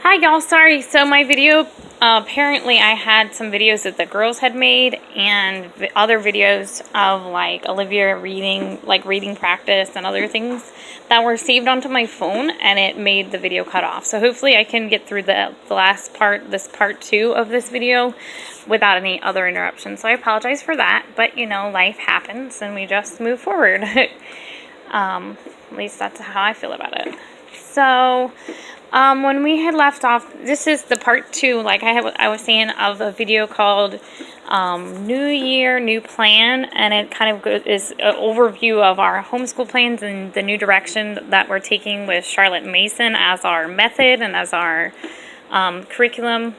Hi y'all, sorry. So my video, apparently I had some videos that the girls had made and other videos of like Olivia reading, like reading practice and other things that were saved onto my phone, and it made the video cut off. So hopefully I can get through the last part, this part 2 of this video without any other interruptions. So I apologize for that, but you know, life happens and we just move forward. At least that's how I feel about it. So when we had left off, this is the part 2, like I was saying, of a video called New Year, New Plan, and it kind of is an overview of our homeschool plans and the new direction that we're taking with Charlotte Mason as our method and as our curriculum,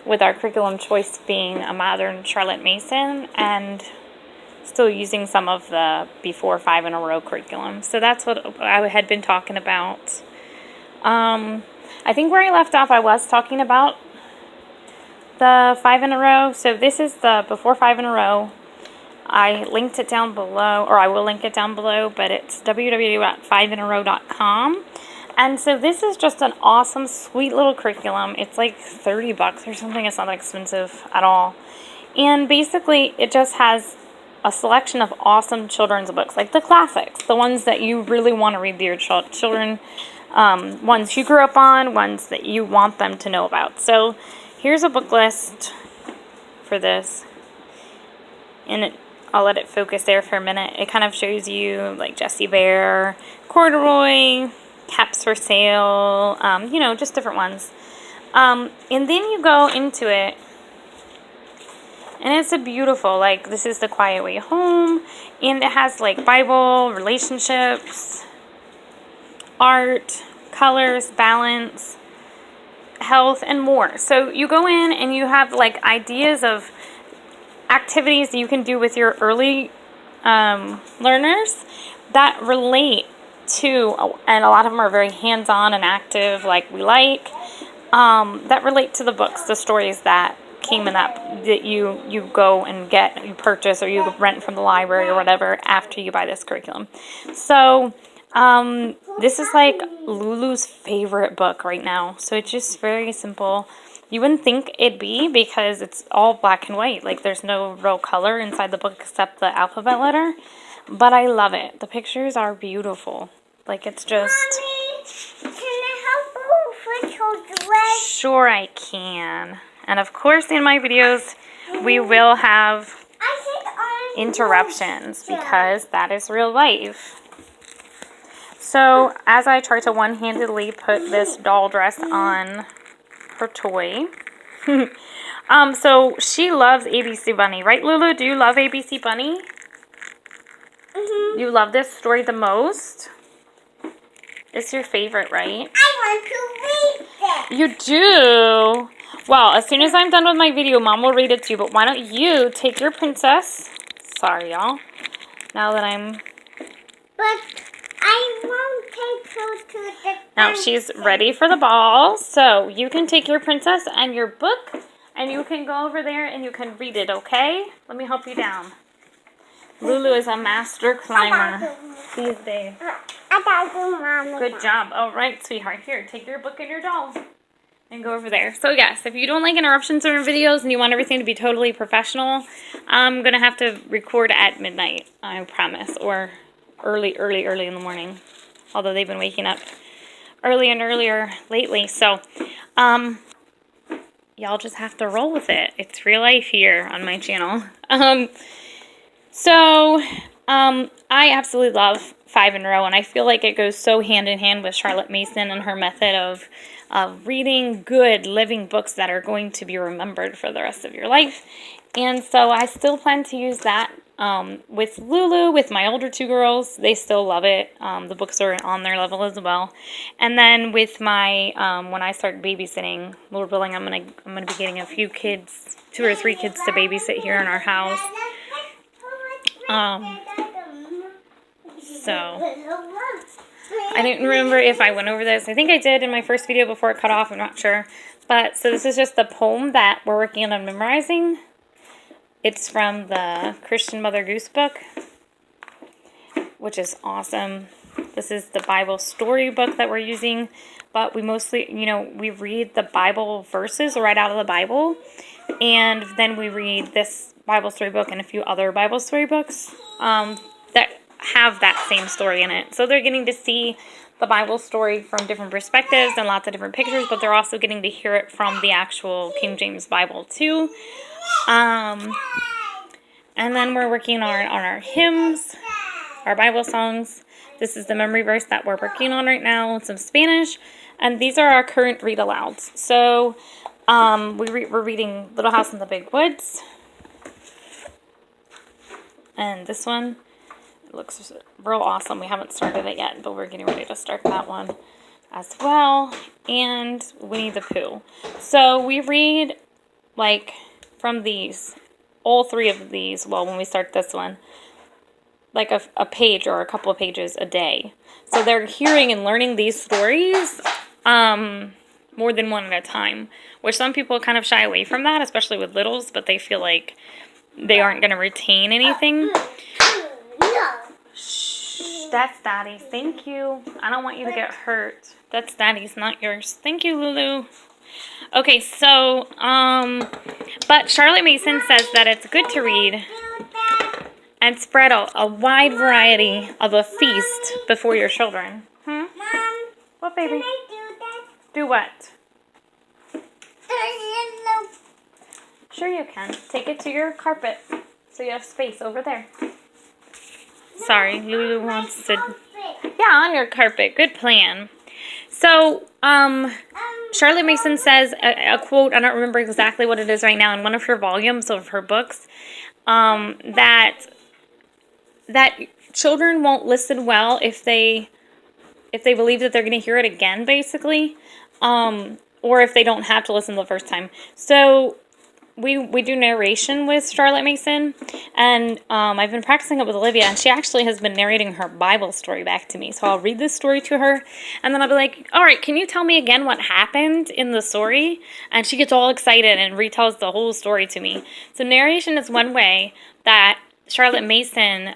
with our curriculum choice being a modern Charlotte Mason and still using some of the before 5 in a row curriculum. So that's what I had been talking about. I think where I left off, I was talking about the 5 in a row. So this is the before 5 in a row. I linked it down below, or I will link it down below, but it's www.5inarow.com. And so this is just an awesome, sweet little curriculum. It's like $30 or something. It's not expensive at all. And basically, it just has a selection of awesome children's books, like the classics, the ones that you really want to read to your children. Ones you grew up on, ones that you want them to know about. So here's a book list for this, and I'll let it focus there for a minute. It kind of shows you like Jessie Bear, Corduroy, Caps for Sale, you know, just different ones. And then you go into it, and it's a beautiful, like, this is The Quiet Way Home, and it has like Bible, relationships, art, colors, balance, health, and more. So you go in and you have like ideas of activities that you can do with your early learners that relate to, and a lot of them are very hands-on and active, like we like, that relate to the books, the stories that came in that you go and get, you purchase, or you rent from the library or whatever after you buy this curriculum. So this is like Lulu's favorite book right now. So it's just very simple. You wouldn't think it'd be, because it's all black and white. Like there's no real color inside the book except the alphabet letter. But I love it. The pictures are beautiful. Like it's just... Mommy, can I help you with your dress? Sure I can. And of course in my videos we will have interruptions, because that is real life. So as I try to one-handedly put this doll dress on her toy. So she loves ABC Bunny, right, Lulu? Do you love ABC Bunny? Mm-hmm. You love this story the most? It's your favorite, right? I want to read it. You do? Well, as soon as I'm done with my video, Mom will read it to you. But why don't you take your princess? Sorry, y'all. Now that I'm... But I won't take her to the... Now she's ready for the ball. So you can take your princess and your book, and you can go over there and you can read it, okay? Let me help you down. Lulu is a master climber these days. I got you, Mommy. Good job. All right, sweetheart. Here, take your book and your doll and go over there. So yes, if you don't like interruptions in our videos and you want everything to be totally professional, I'm going to have to record at midnight, I promise, or early in the morning. Although they've been waking up early and earlier lately. So, y'all just have to roll with it. It's real life here on my channel. I absolutely love 5 in a row, and I feel like it goes so hand in hand with Charlotte Mason and her method of reading good, living books that are going to be remembered for the rest of your life. And so I still plan to use that with Lulu, with my older 2 girls. They still love it. The books are on their level as well. And then with my when I start babysitting, Lord willing, I'm gonna be getting a few kids, 2 or 3 kids to babysit here in our house. So I didn't remember if I went over this. I think I did in my first video before it cut off. I'm not sure. But so this is just the poem that we're working on memorizing. It's from the Christian Mother Goose book, which is awesome. This is the Bible story book that we're using but we mostly, we read the Bible verses right out of the Bible, and then we read this Bible storybook and a few other Bible storybooks that have that same story in it. So they're getting to see the Bible story from different perspectives and lots of different pictures, but they're also getting to hear it from the actual King James Bible too. And then we're working on our hymns, our Bible songs. This is the memory verse that we're working on right now, some Spanish, and these are our current read alouds. So we're reading Little House in the Big Woods, and this one, it looks real awesome. We haven't started it yet, but we're getting ready to start that one as well. And Winnie the Pooh. So we read like from these, all three of these, well, when we start this one, like a page or a couple of pages a day. So they're hearing and learning these stories more than one at a time, which some people kind of shy away from that, especially with littles, but they feel like they aren't going to retain anything. Shh, that's Daddy's. Thank you. I don't want you to get hurt. That's Daddy's, not yours. Thank you, Lulu. Okay, so, but Charlotte Mason says that it's good to read and spread a wide variety of a feast before your children. Mom, what, baby? can I do that? Do what? The yellow. Sure you can. Take it to your carpet so you have space over there. Sorry, Lulu wants to... Yeah, on your carpet. Good plan. So, Charlotte Mason says, a quote, I don't remember exactly what it is right now, in one of her volumes of her books, that children won't listen well if they believe that they're going to hear it again, basically, or if they don't have to listen the first time. So we do narration with Charlotte Mason, and I've been practicing it with Olivia, and she actually has been narrating her Bible story back to me. So I'll read this story to her, and then I'll be like, all right, can you tell me again what happened in the story? And she gets all excited and retells the whole story to me. So narration is one way that Charlotte Mason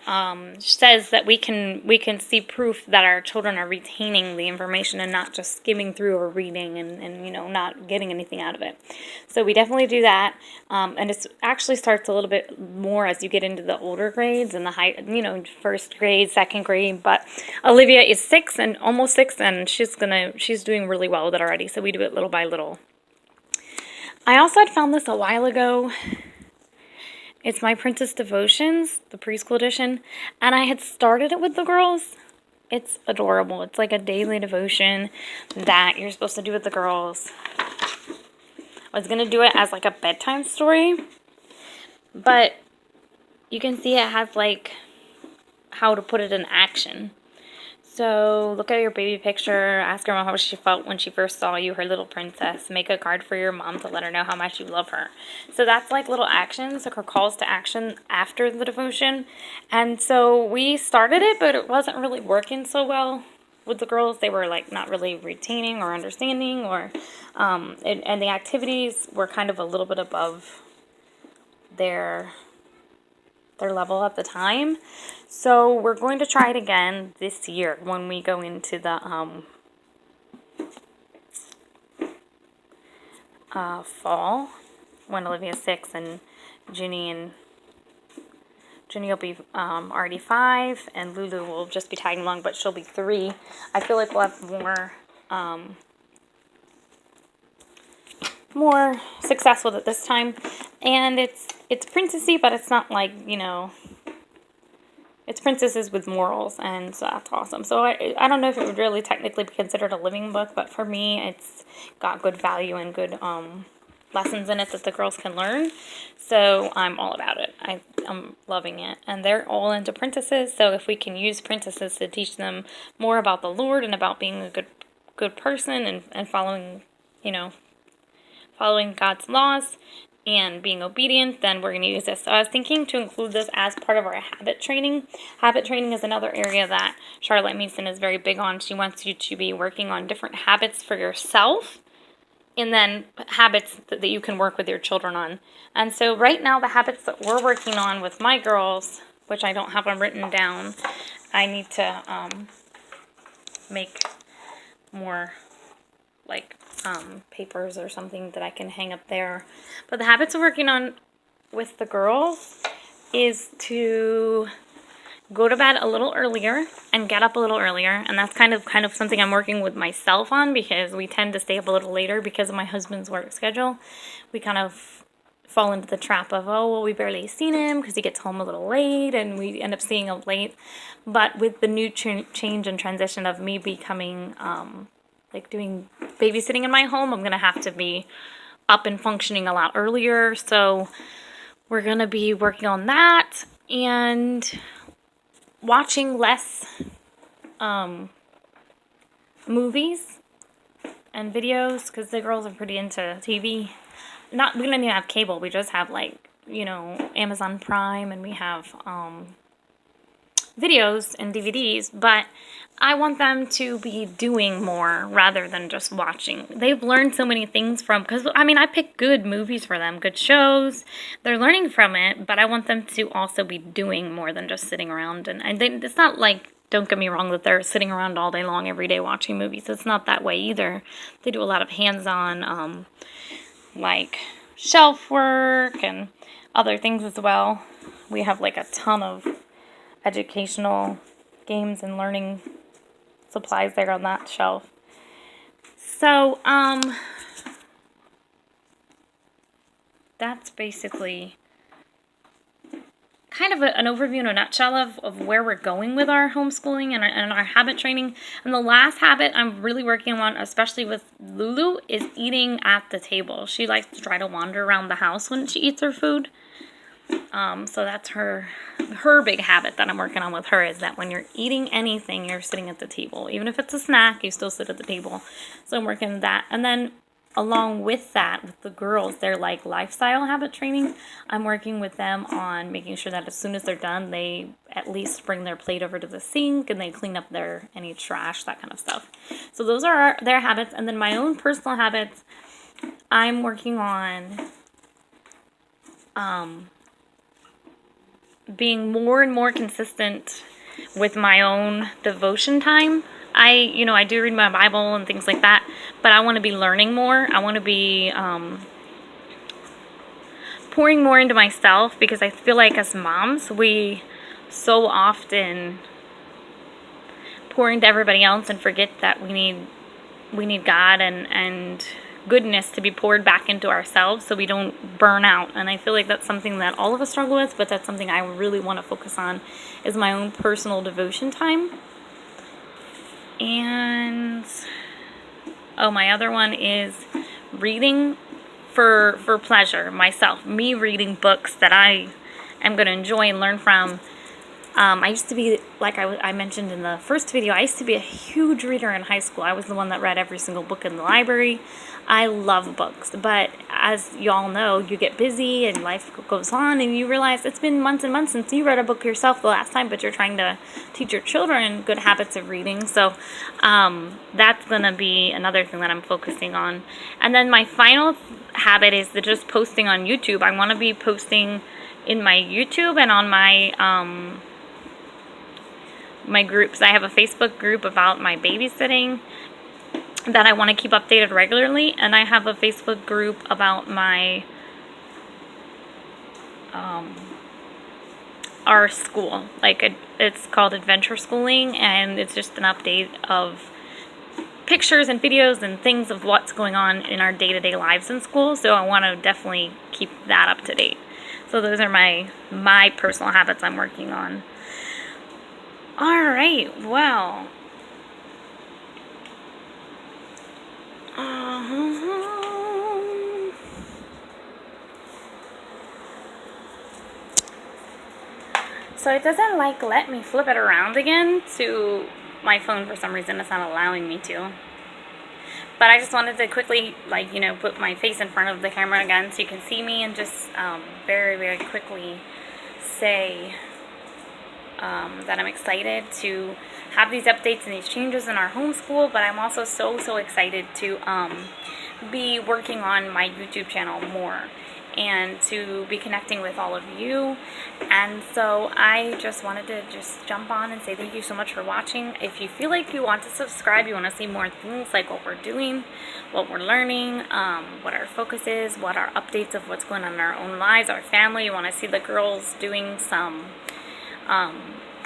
says that we can see proof that our children are retaining the information and not just skimming through or reading and not getting anything out of it. So we definitely do that, and it actually starts a little bit more as you get into the older grades and the high, first grade, second grade. But Olivia is 6 and almost 6, and she's doing really well with it already. So we do it little by little. I also had found this a while ago. It's my Princess Devotions, the preschool edition, and I had started it with the girls. It's adorable. It's like a daily devotion that you're supposed to do with the girls. I was going to do it as like a bedtime story, but you can see it has like how to put it in action. So look at your baby picture, ask her mom how she felt when she first saw you, her little princess. Make a card for your mom to let her know how much you love her. So that's like little actions, like her calls to action after the devotion. And so we started it, but it wasn't really working so well with the girls. They were like not really retaining or understanding, or and the activities were kind of a little bit above their level at the time. So we're going to try it again this year when we go into the fall, when Olivia's 6 and Ginny will be already 5, and Lulu will just be tagging along, but she'll be 3. I feel like we'll have more success with it this time. And it's princessy, but it's not like, it's princesses with morals, and so that's awesome. So I don't know if it would really technically be considered a living book, but for me, it's got good value and good lessons in it that the girls can learn. So I'm all about it. I'm loving it. And they're all into princesses, so if we can use princesses to teach them more about the Lord and about being a good person and following, following God's laws and being obedient, then we're going to use this. So I was thinking to include this as part of our habit training. Habit training is another area that Charlotte Mason is very big on. She wants you to be working on different habits for yourself, and then habits that you can work with your children on. And so right now, the habits that we're working on with my girls, which I don't have them written down, I need to make more like papers or something that I can hang up there. But the habits of working on with the girls is to go to bed a little earlier and get up a little earlier, and that's kind of something I'm working with myself on, because we tend to stay up a little later because of my husband's work schedule. We kind of fall into the trap of, oh, well, we barely seen him because he gets home a little late, and we end up seeing him late. But with the new change and transition of me becoming like doing babysitting in my home, I'm gonna have to be up and functioning a lot earlier. So we're gonna be working on that and watching less movies and videos, because the girls are pretty into TV. We don't even have cable. We just have, like, you know, Amazon Prime, and we have videos and DVDs, but I want them to be doing more rather than just watching. They've learned so many things from, because, I mean, I pick good movies for them, good shows. They're learning from it, but I want them to also be doing more than just sitting around. And it's not like, don't get me wrong, that they're sitting around all day long every day watching movies. It's not that way either. They do a lot of hands-on, like, shelf work and other things as well. We have, like, a ton of educational games and learning supplies there on that shelf. So, that's basically kind of an overview in a nutshell of where we're going with our homeschooling and our habit training. And the last habit I'm really working on, especially with Lulu, is eating at the table. She likes to try to wander around the house when she eats her food. So that's her big habit that I'm working on with her, is that when you're eating anything, you're sitting at the table. Even if it's a snack, you still sit at the table. So I'm working on that. And then along with that, with the girls, they're like lifestyle habit training. I'm working with them on making sure that as soon as they're done, they at least bring their plate over to the sink and they clean up any trash, that kind of stuff. So those are their habits. And then my own personal habits, I'm working on being more and more consistent with my own devotion time. I do read my Bible and things like that, but I want to be learning more. I want to be pouring more into myself, because I feel like as moms, we so often pour into everybody else and forget that we need God and goodness to be poured back into ourselves so we don't burn out. And I feel like that's something that all of us struggle with, but that's something I really want to focus on, is my own personal devotion time. And my other one is reading for pleasure myself. Me reading books that I am going to enjoy and learn from. I used to be, like I mentioned in the first video, I used to be a huge reader in high school. I was the one that read every single book in the library. I love books, but as y'all know, you get busy and life goes on, and you realize it's been months and months since you read a book yourself the last time, but you're trying to teach your children good habits of reading. So that's going to be another thing that I'm focusing on. And then my final habit is just posting on YouTube. I want to be posting in my YouTube and on my groups. I have a Facebook group about my babysitting that I want to keep updated regularly, and I have a Facebook group about my our school. It's called Adventure Schooling, and it's just an update of pictures and videos and things of what's going on in our day-to-day lives in school. So I want to definitely keep that up to date. So those are my personal habits I'm working on. All right, well, so it doesn't let me flip it around again to my phone. For some reason, it's not allowing me to. But I just wanted to quickly, put my face in front of the camera again so you can see me, and just very, very quickly say that I'm excited to have these updates and these changes in our homeschool, but I'm also so excited to be working on my YouTube channel more. and to be connecting with all of you. And so I just wanted to just jump on and say thank you so much for watching. If you feel like you want to subscribe, you want to see more things like what we're doing, what we're learning, what our focus is, what our updates of what's going on in our own lives, our family, you want to see the girls doing some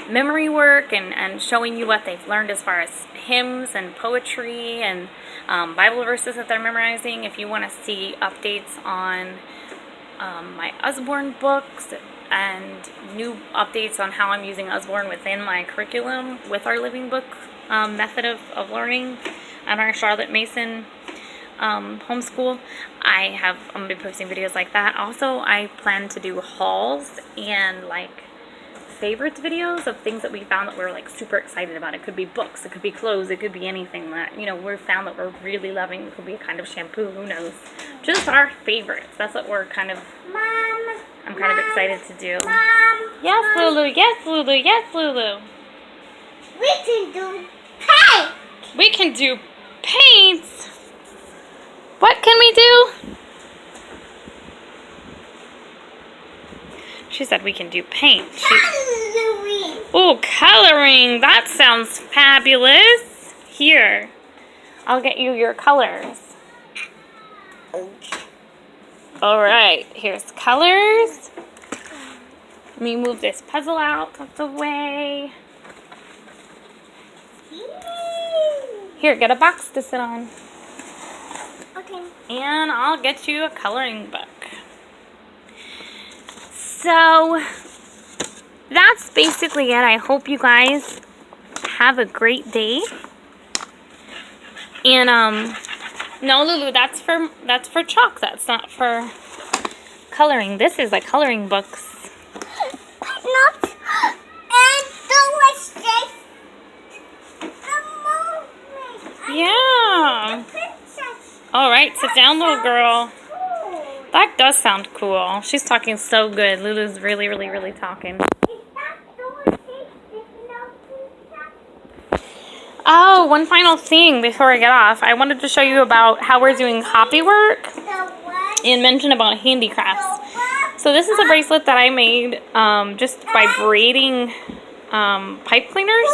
memory work and showing you what they've learned as far as hymns and poetry and Bible verses that they're memorizing. If you want to see updates on my Usborne books and new updates on how I'm using Usborne within my curriculum with our living book method of learning and our Charlotte Mason homeschool, I'm going to be posting videos like that. Also, I plan to do hauls and like favorites videos of things that we found that we're like super excited about. It could be books, it could be clothes, it could be anything that, you know, we're found that we're really loving. It could be a kind of shampoo, who knows. Just our favorites. That's what we're kind of, I'm kind of excited to do. Yes, Lulu, yes, Lulu, yes, Lulu. We can do paint. We can do paints. What can we do? She said we can do paint. Coloring. Oh, coloring. That sounds fabulous. Here, I'll get you your colors. All right, here's colors. Let me move this puzzle out of the way. Here, get a box to sit on. Okay. And I'll get you a coloring book. So, that's basically it. I hope you guys have a great day. And, no, Lulu, that's for chalk. That's not for coloring. This is a coloring books. Not. And the mistake. The movement. Yeah. The princess. All right, sit down, little girl. Cool. That does sound cool. She's talking so good. Lulu's really, really, really talking. Is that Dorothy? Is no princess? Oh, one final thing before I get off. I wanted to show you about how we're doing copy work The what? and mention about handicrafts. So this is a bracelet that I made just by braiding pipe cleaners.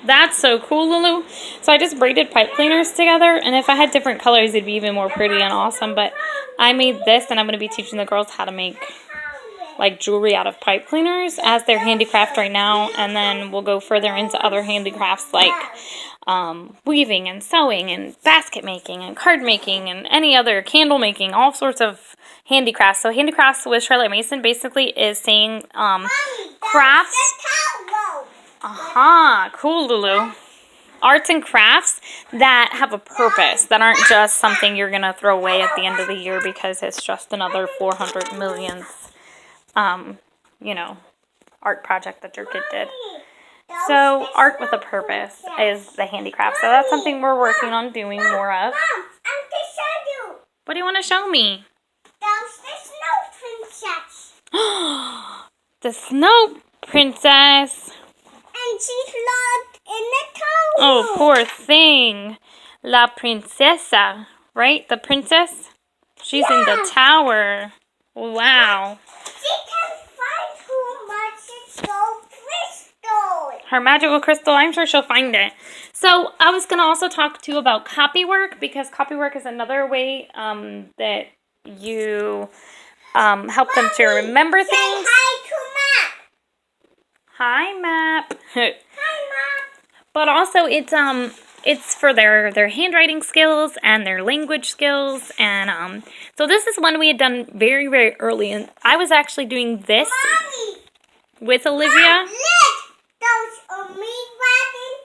That's so cool, Lulu. So I just braided pipe cleaners together, and if I had different colors, it'd be even more pretty and awesome. But I made this, and I'm going to be teaching the girls how to make like jewelry out of pipe cleaners as their handicraft right now, and then we'll go further into other handicrafts like weaving and sewing and basket making and card making and any other candle making, all sorts of handicrafts. So handicrafts with Charlotte Mason basically is saying crafts. Cool, Lulu. Arts and crafts that have a purpose, that aren't just something you're going to throw away at the end of the year because it's just another 400 millionth, you know, art project that your kid did. So art with a purpose is the handicraft. So that's something we're working on doing more of. Mom, I'm to show you. What do you want to show me? There's the snow princess. The Snow Princess. And she's locked in the tower. Oh, poor thing. La Princesa, right? The princess? She's in the tower. Wow. She can find her magical crystal. Her magical crystal, I'm sure she'll find it. So I was going to also talk to you about copywork, because copywork is another way that you help them to remember things. Say hi to Map. Hi, Map. Hi, Map. But also it's for their handwriting skills and their language skills, and so this is one we had done very, very early, and I was actually doing this Mommy. with Olivia. Mom, look. Those are me riding.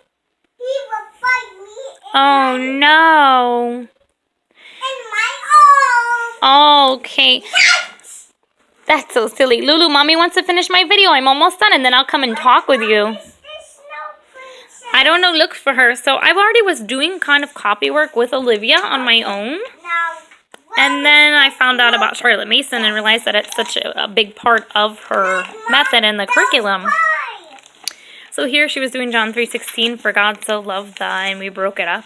He will fight me Oh no. in my arms. Okay. That's so silly. Lulu, Mommy wants to finish my video. I'm almost done, and then I'll come and talk with you. Is this snow princess? I don't know. Look for her. So I already was doing kind of copy work with Olivia on my own. Now, And then I found out about Charlotte Mason and realized that it's such a big part of her method in the curriculum. So here she was doing John 3:16, for God so loved the, and we broke it up.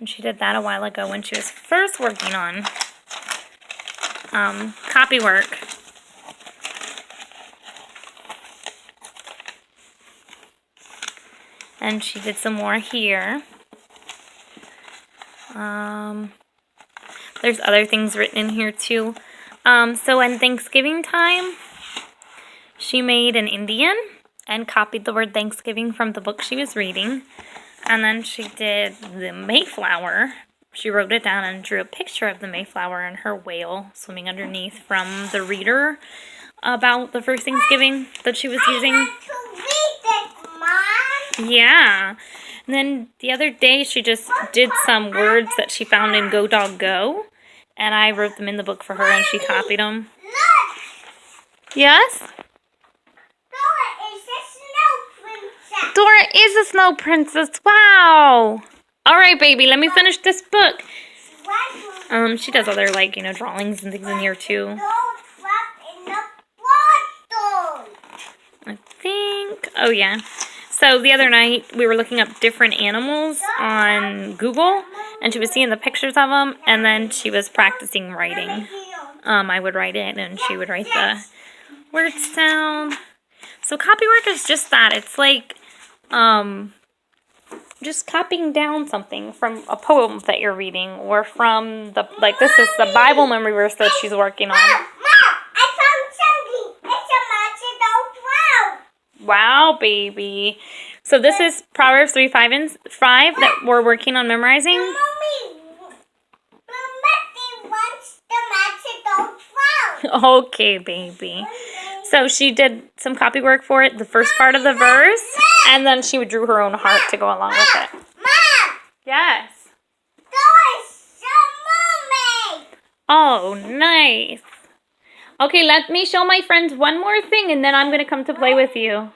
And she did that a while ago when she was first working on copy work. And she did some more here. There's other things written in here too. So when Thanksgiving time, she made an Indian and copied the word Thanksgiving from the book she was reading. And then she did the Mayflower. She wrote it down and drew a picture of the Mayflower and her whale swimming underneath from the reader about the first Thanksgiving that she was using. I want to read it, Mom. Yeah. And then the other day she just did some words that she found in Go Dog Go. And I wrote them in the book for her and she copied them. Look! Yes? Dora is a snow princess. Dora is a snow princess. Wow. All right, baby, let me finish this book. She does other, drawings and things in here too. Don't drop in the bottle. I think. Oh, yeah. So the other night, we were looking up different animals on Google, and she was seeing the pictures of them, and then she was practicing writing. I would write it, and she would write the words down. So copywork is just that. It's like just copying down something from a poem that you're reading, or from this is the Bible memory verse that she's working on. Mom, I found something. It's a magical 12. Wow, baby. So this is Proverbs 3, 5, and 5 that we're working on memorizing. Mommy, wants the magical 12. Okay, baby. So she did some copywork for it, the first part of the verse, and then she drew her own heart to go along with it. Mom, Yes. there's a mermaid. Oh, nice. Okay, let me show my friends one more thing, and then I'm going to come to play with you. Mom,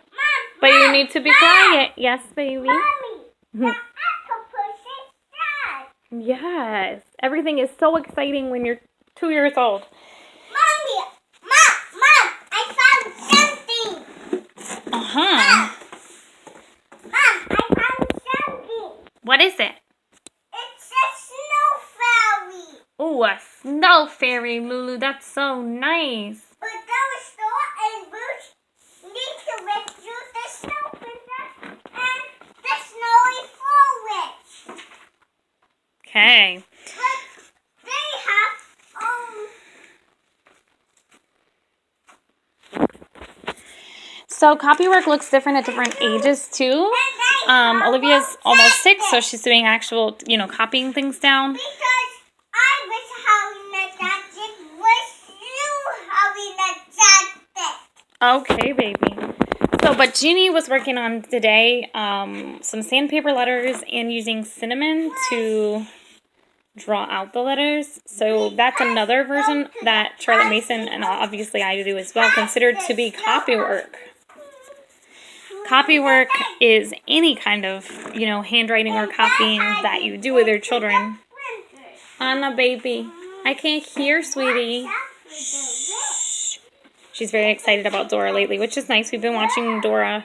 But you need to be quiet. Yes, baby. Mommy, the octopus is sad. Yes. Everything is so exciting when you're 2 years old. Mommy, Mom, I found something. Uh-huh. Mom, I found something. What is it? It's a snow fairy. Oh, a snow fairy, Lulu. That's so nice. But those Dora and Bruce need to rescue the snow princess and the snowy forest. Okay. But they have So copywork looks different at different ages too. Olivia's almost 6, so she's doing actual, copying things down. because I was having a jacket. Was you having a jacket? Okay, baby. So, but Jeannie was working on today some sandpaper letters and using cinnamon to draw out the letters. So that's another version that Charlotte Mason and obviously I do as well, considered to be copywork. Copywork is any kind of, handwriting or copying that you do with your children. Anna, baby, I can't hear, sweetie. Shh. She's very excited about Dora lately, which is nice. We've been watching Dora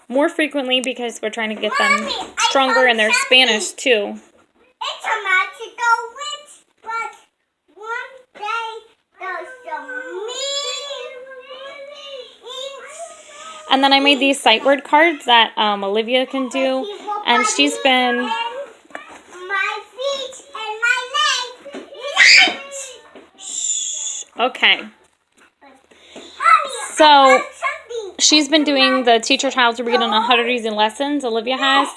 more frequently because we're trying to get them stronger in their Spanish too. It's a magical witch, but one day there's some And then I made these sight word cards that Olivia can do, and she's been... my feet and my legs. Shh. Okay. Mommy, So I found something. she's been doing the Teach Your Child to Read in 100 Easy Lessons, Olivia has,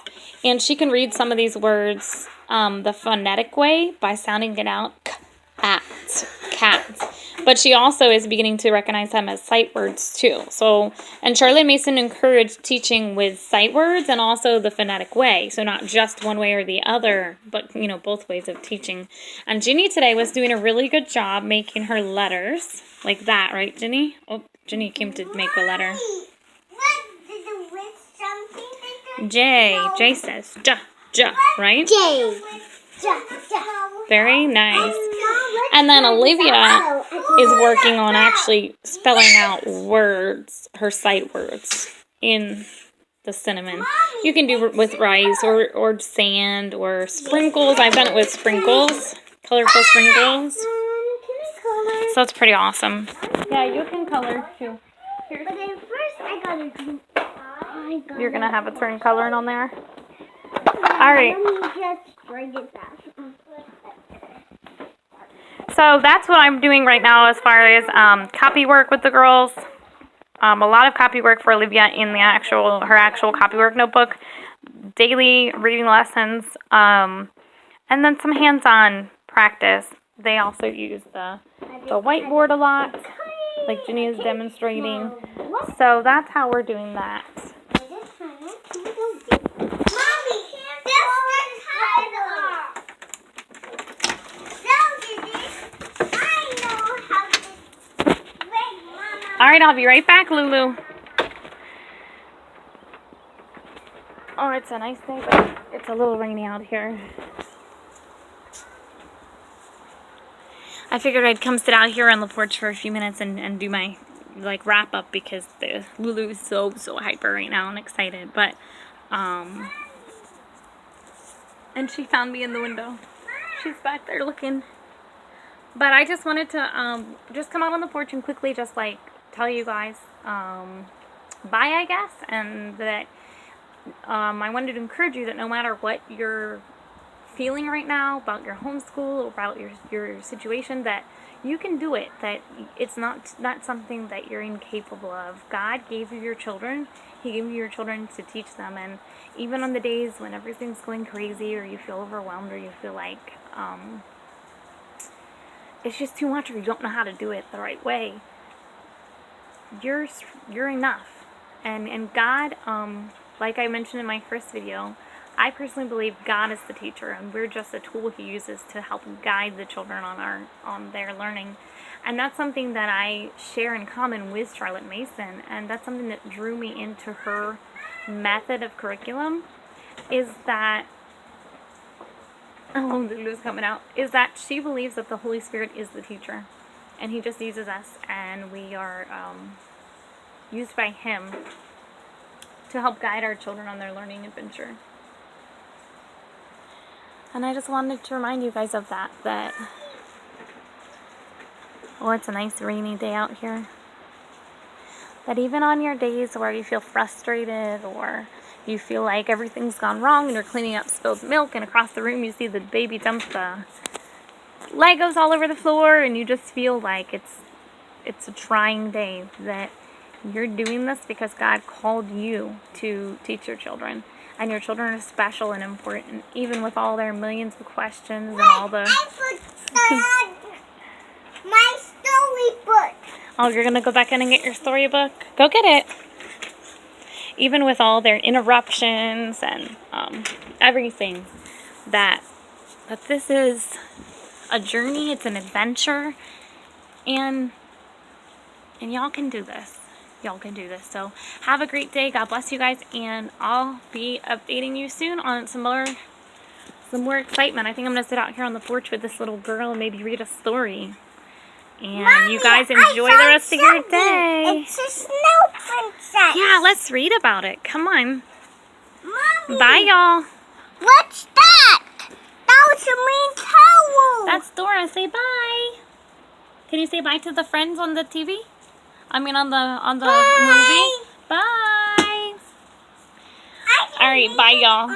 and she can read some of these words the phonetic way by sounding it out, cat. But she also is beginning to recognize them as sight words too. So, and Charlotte Mason encouraged teaching with sight words and also the phonetic way. So not just one way or the other, but both ways of teaching. And Ginny today was doing a really good job making her letters like that, right, Ginny? Oh, Ginny came to make a letter. What did the witch something? J says J, right? J. Very nice. And then Olivia is working on actually spelling out words, her sight words, in the cinnamon. You can do it with rice or sand or sprinkles. I've done it with sprinkles, colorful sprinkles. So it's pretty awesome. Yeah, you can color too. But then first I gotta do. You're gonna have a turn coloring on there. All right. Let me just bring it back. So that's what I'm doing right now as far as copy work with the girls. A lot of copy work for Olivia in the her actual copy work notebook, daily reading lessons, and then some hands-on practice. They also use the whiteboard a lot, like Ginny is demonstrating. So that's how we're doing that. All right, I'll be right back, Lulu. Oh, it's a nice day, but it's a little rainy out here. I figured I'd come sit out here on the porch for a few minutes and do my wrap up because Lulu is so hyper right now and excited. But and she found me in the window. She's back there looking. But I just wanted to just come out on the porch and quickly just tell you guys bye, I guess, and that I wanted to encourage you that no matter what you're feeling right now about your homeschool or about your situation, that you can do it, that it's not something that you're incapable of. God gave you your children. He gave you your children to teach them, and even on the days when everything's going crazy or you feel overwhelmed or you feel like it's just too much or you don't know how to do it the right way, you're enough. And God, like I mentioned in my first video, I personally believe God is the teacher, and we're just a tool He uses to help guide the children on their learning. And that's something that I share in common with Charlotte Mason, and that's something that drew me into her method of curriculum, is that Lulu's coming out, is that she believes that the Holy Spirit is the teacher, and He just uses us, and we are used by Him to help guide our children on their learning adventure. And I just wanted to remind you guys of that oh, it's a nice rainy day out here, that even on your days where you feel frustrated or you feel like everything's gone wrong and you're cleaning up spilled milk and across the room you see the baby dump the Legos all over the floor and you just feel like it's a trying day, that you're doing this because God called you to teach your children. And your children are special and important, even with all their millions of questions and all the... I forgot my storybook. Oh, you're going to go back in and get your storybook? Go get it. Even with all their interruptions and everything, that this is a journey, it's an adventure, and y'all can do this. Y'all can do this. So have a great day. God bless you guys, and I'll be updating you soon on some more excitement. I think I'm gonna sit out here on the porch with this little girl and maybe read a story. And Mommy, you guys enjoy the rest of your day. It's a snow princess. Yeah, let's read about it. Come on. Mommy, bye, y'all. what's that? That was a mean towel. That's Dora. Say bye. Can you say bye to the friends on the TV? I mean, on the movie. Bye. All right, bye, y'all.